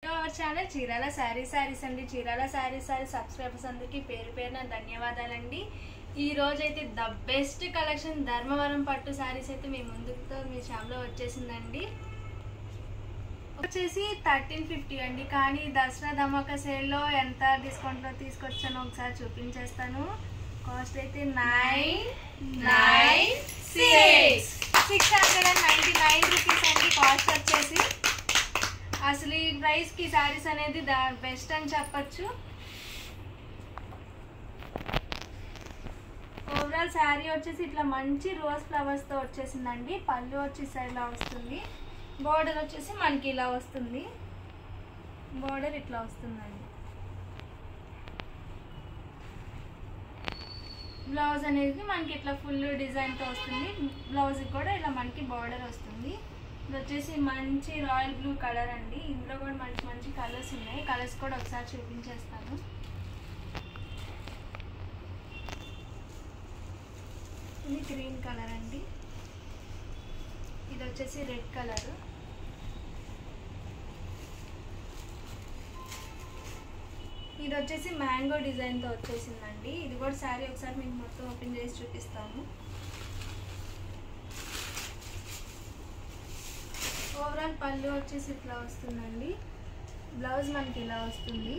Our channel Chirala saris అండి. Chirala saris subscribers అందరికీ పేరు పేరున ధన్యవాదాలండి. ఈ రోజు అయితే ద బెస్ట్ కలెక్షన్ ధర్మవరం పట్టు శారీస్ అయితే మీ ముందుతో మీ షాప్లో వచ్చేసిందండి. వచ్చేసి 1350 అండి. కానీ దసరా ధమాకా సేల్లో ఎంత డిస్కౌంట్లో తీసుకొచ్చానో ఒకసారి చూపించేస్తాను. కాస్ట్ అయితే 699 రూపీస్ అండి. కాస్ట్ వచ్చేసి అసలు ఈ ప్రైస్ కి సారీస్ అనేది బెస్ట్ అని చెప్పచ్చు. ఓవరాల్ శారీ వచ్చేసి ఇట్లా మంచి రోజ్ ఫ్లవర్స్ తో వచ్చేసిందండి. పళ్ళు వచ్చేసి ఇలా వస్తుంది. బోర్డర్ వచ్చేసి మనకి ఇలా వస్తుంది. బోర్డర్ ఇట్లా వస్తుందండి. బ్లౌజ్ అనేది మనకి ఇట్లా ఫుల్ డిజైన్ తో వస్తుంది. బ్లౌజ్ కూడా ఇలా మనకి బోర్డర్ వస్తుంది. ఇది వచ్చేసి మంచి రాయల్ బ్లూ కలర్ అండి. ఇందులో కూడా మంచి మంచి కలర్స్ ఉన్నాయి. కలర్స్ కూడా ఒకసారి చూపించేస్తాను. ఇది గ్రీన్ కలర్ అండి. ఇది వచ్చేసి రెడ్ కలర్. ఇది వచ్చేసి మ్యాంగో డిజైన్తో వచ్చేసిందండి. ఇది కూడా శారీ ఒకసారి మీకు మొత్తం ఓపెన్ చేసి చూపిస్తాను. ఓవరాల్ పళ్ళు వచ్చేసి ఇట్లా వస్తుందండి. బ్లౌజ్ మనకి ఇలా వస్తుంది.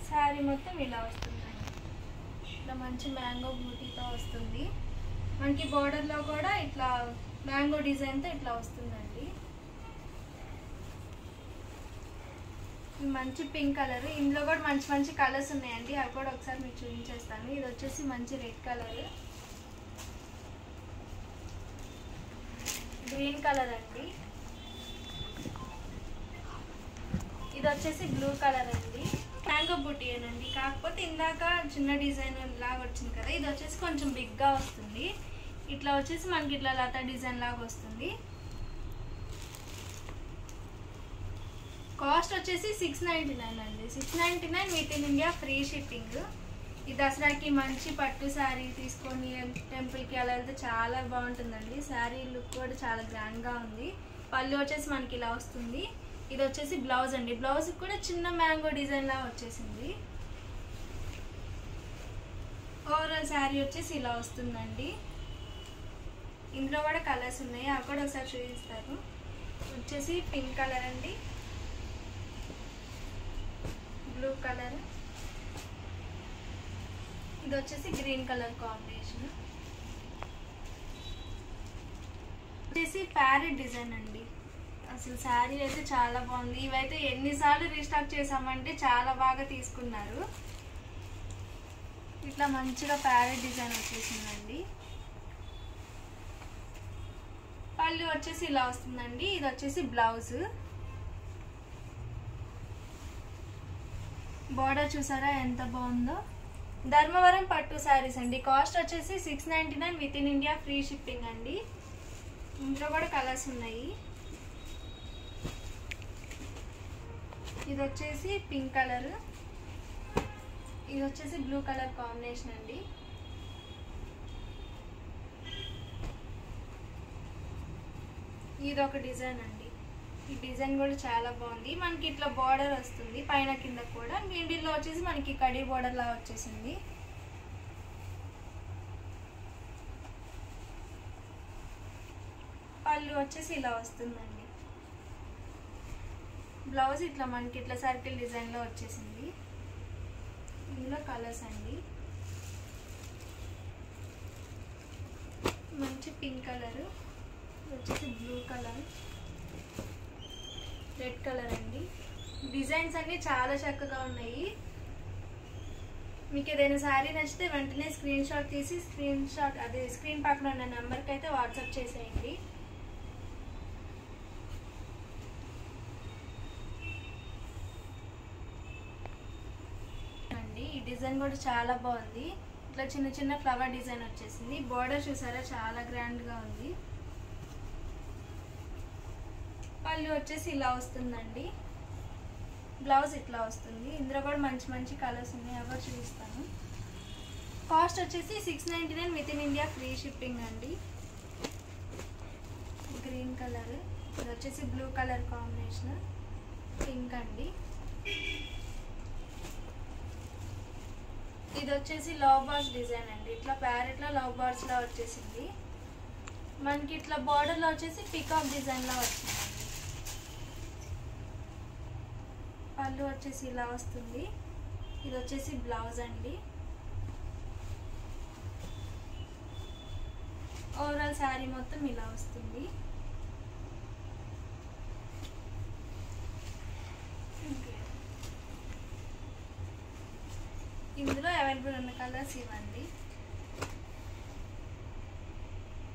శారీ మొత్తం ఇలా వస్తుందండి. ఇట్లా మంచి మ్యాంగో బ్యూటీతో వస్తుంది. మనకి బోర్డర్లో కూడా ఇట్లా మ్యాంగో డిజైన్తో ఇట్లా వస్తుందండి. మంచి పింక్ కలర్. ఇందులో కూడా మంచి మంచి కలర్స్ ఉన్నాయండి. అవి కూడా ఒకసారి మీకు చూపించేస్తాను. ఇది వచ్చేసి మంచి రెడ్ కలర్, గ్రీన్ కలర్ అండి. ఇది వచ్చేసి బ్లూ కలర్ అండి. మ్యాంగో బుటీయేనండి. కాకపోతే ఇందాక చిన్న డిజైన్ లాగా వచ్చింది కదా, ఇది వచ్చేసి కొంచెం బిగ్గా వస్తుంది. ఇట్లా వచ్చేసి మనకి ఇట్లా లతా డిజైన్ లాగా వస్తుంది. కాస్ట్ వచ్చేసి 699 అండి. 699 with in India free shipping. ఈ దసరాకి మంచి పట్టు శారీ తీసుకొని టెంపుల్కి అలా వెళ్తే చాలా బాగుంటుందండి. శారీ లుక్ కూడా చాలా గ్రాండ్గా ఉంది. పళ్ళు వచ్చేసి మనకి ఇలా వస్తుంది. ఇది వచ్చేసి బ్లౌజ్ అండి. బ్లౌజ్ కూడా చిన్న మ్యాంగో డిజైన్ లా వచ్చేసింది. ఓవరాల్ శారీ వచ్చేసి ఇలా వస్తుందండి. ఇందులో కూడా కలర్స్ ఉన్నాయి. అవి కూడా ఒకసారి చూపిస్తారు. వచ్చేసి పింక్ కలర్ అండి, బ్లూ కలర్, ఇది వచ్చేసి గ్రీన్ కలర్ కాంబినేషన్. వచ్చేసి ప్యారెట్ డిజైన్ అండి. అసలు శారీ అయితే చాలా బాగుంది. ఇవైతే ఎన్నిసార్లు రీస్టాక్ చేసామంటే చాలా బాగా తీసుకున్నారు. ఇట్లా మంచిగా ప్యారెట్ డిజైన్ వచ్చేసిందండి. పళ్ళు వచ్చేసి ఇలా వస్తుందండి. ఇది వచ్చేసి బ్లౌజ్. బోర్డర్ చూసారా ఎంత బాగుందో. ధర్మవరం పట్టు శారీస్ అండి. కాస్ట్ వచ్చేసి 699 with in India free shipping అండి. ఇందులో కూడా కలర్స్ ఉన్నాయి. ఇది వచ్చేసి పింక్ కలర్, ఇది వచ్చేసి బ్లూ కలర్ కాంబినేషన్ అండి. ఇది ఒక డిజైన్ అండి. ఈ డిజైన్ కూడా చాలా బాగుంది. మనకి ఇట్లా బార్డర్ వస్తుంది పైన కింద కూడా. మిడిల్లో వచ్చేసి మనకి కడీ బార్డర్ లా వచ్చేసింది. పళ్ళు వచ్చేసి ఇలా వస్తుందండి. బ్లౌజ్ ఇట్లా మనకి ఇట్లా సర్కిల్ డిజైన్ లో వచ్చేసింది. ఇందులో కలర్స్ అండి. మంచి పింక్ కలర్, వచ్చేసి బ్లూ కలర్, రెడ్ కలర్ అండి. డిజైన్స్ అన్ని చాలా చక్కగా ఉన్నాయి. మీకు ఏదైనా శారీ నచ్చితే వెంటనే స్క్రీన్ షాట్ తీసి అదే స్క్రీన్ పక్కన ఉన్న నెంబర్కి అయితే వాట్సాప్ చేసేయండి. అండి ఈ డిజైన్ కూడా చాలా బాగుంది. ఇట్లా చిన్న చిన్న ఫ్లవర్ డిజైన్ వచ్చేసింది. బోర్డర్ చూసారా చాలా గ్రాండ్గా ఉంది. పళ్ళు వచ్చేసి ఇలా వస్తుందండి. బ్లౌజ్ ఇట్లా వస్తుంది. ఇందులో కూడా మంచి మంచి కలర్స్ ఉన్నాయి. అవి చూపిస్తాను. కాస్ట్ వచ్చేసి 699 with in India free shipping అండి. కలర్, ఇది వచ్చేసి బ్లూ కలర్ కాంబినేషన్, పింక్ అండి. ఇది వచ్చేసి లవ్ బర్డ్స్ డిజైన్ అండి, ఇట్లా ప్యారెట్లో లవ్ బర్డ్స్ లా వచ్చేసింది. మనకి ఇట్లా బార్డర్లో వచ్చేసి పికాక్ డిజైన్లో వచ్చిందండి. పళ్ళు వచ్చేసి ఇలా వస్తుంది. ఇది వచ్చేసి బ్లౌజ్ అండి. ఓవరాల్ శారీ మొత్తం ఇలా వస్తుంది. ఇందులో అవైలబుల్ ఉన్న కలర్స్ ఇవ్వండి.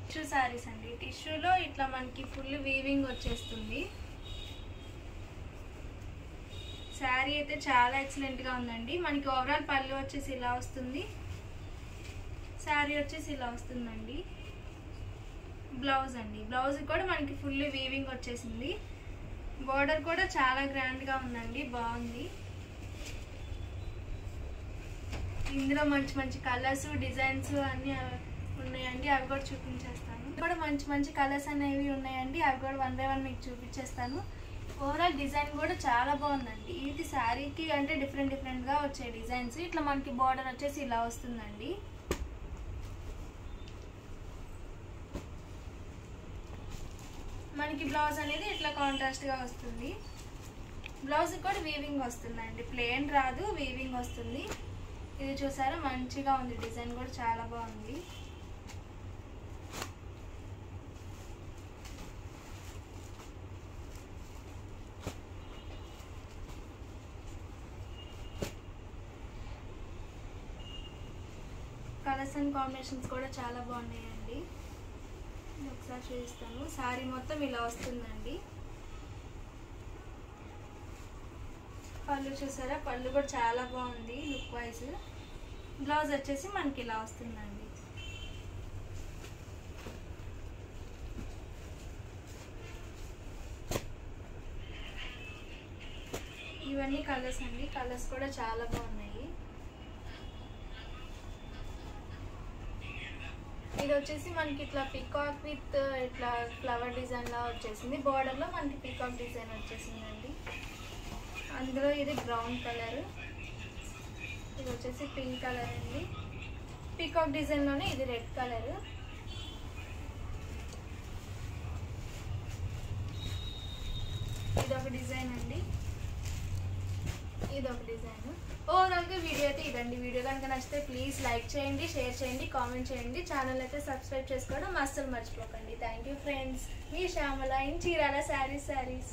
టిష్యూ శారీస్ అండి, టిష్యూలో ఇట్లా మనకి ఫుల్ వీవింగ్ వచ్చేస్తుంది. శారీ అయితే చాలా ఎక్సలెంట్గా ఉందండి. మనకి ఓవరాల్ పళ్ళు వచ్చేసి ఇలా వస్తుంది, శారీ వచ్చేసి ఇలా వస్తుందండి. బ్లౌజ్ అండి, బ్లౌజ్ కూడా మనకి ఫుల్ వీవింగ్ వచ్చేసింది. బోర్డర్ కూడా చాలా గ్రాండ్గా ఉందండి, బాగుంది. ఇందులో మంచి మంచి కలర్స్ డిజైన్స్ అన్నీ ఉన్నాయండి, అవి కూడా చూపించేస్తాను. కూడా మంచి మంచి కలర్స్ అనేవి ఉన్నాయండి, అవి కూడా 1 by 1 మీకు చూపించేస్తాను. ఓవరాల్ డిజైన్ కూడా చాలా బాగుందండి. ఇది శారీకి అంటే డిఫరెంట్గా వచ్చే డిజైన్స్. ఇట్లా మనకి బార్డర్ వచ్చేసి ఇలా వస్తుందండి. మనకి బ్లౌజ్ అనేది ఇట్లా కాంట్రాస్ట్గా వస్తుంది. బ్లౌజ్ కూడా వీవింగ్ వస్తుందండి, ప్లెయిన్ రాదు, వీవింగ్ వస్తుంది. ఇది చూసారా మంచిగా ఉంది, డిజైన్ కూడా చాలా బాగుంది. కలర్స్ అండ్ కాంబినేషన్స్ కూడా చాలా బాగున్నాయండి. ఒకసారి చూపిస్తాను. శారీ మొత్తం ఇలా వస్తుందండి. పళ్ళు చూసారా, పళ్ళు కూడా చాలా బాగుంది లుక్ వైజ్. బ్లౌజ్ వచ్చేసి మనకి ఇలా వస్తుందండి. ఇవన్నీ కలర్స్ అండి, కలర్స్ కూడా చాలా బాగున్నాయి. ఇది వచ్చేసి మనకి ఇట్లా పికాక్ విత్ ఇట్లా ఫ్లవర్ డిజైన్ లా వచ్చేసింది. బార్డర్లో మనకి పికాక్ డిజైన్ వచ్చేసిందండి. అందులో ఇది బ్రౌన్ కలర్, ఇది వచ్చేసి పింక్ కలర్ అండి. పికాక్ డిజైన్లోనే ఇది రెడ్ కలర్. ఇది ఒక డిజైన్ అండి, ఇది ఒక డిజైన్. ఓవరాల్గా వీడియో అయితే ఇదండి. వీడియో కనుక నచ్చితే ప్లీజ్ లైక్ చేయండి, షేర్ చేయండి, కామెంట్ చేయండి. ఛానల్ అయితే సబ్స్క్రైబ్ చేసుకోవడం అస్సలు మర్చిపోకండి. Thank you friends. Me Shyamala in Chirala saris.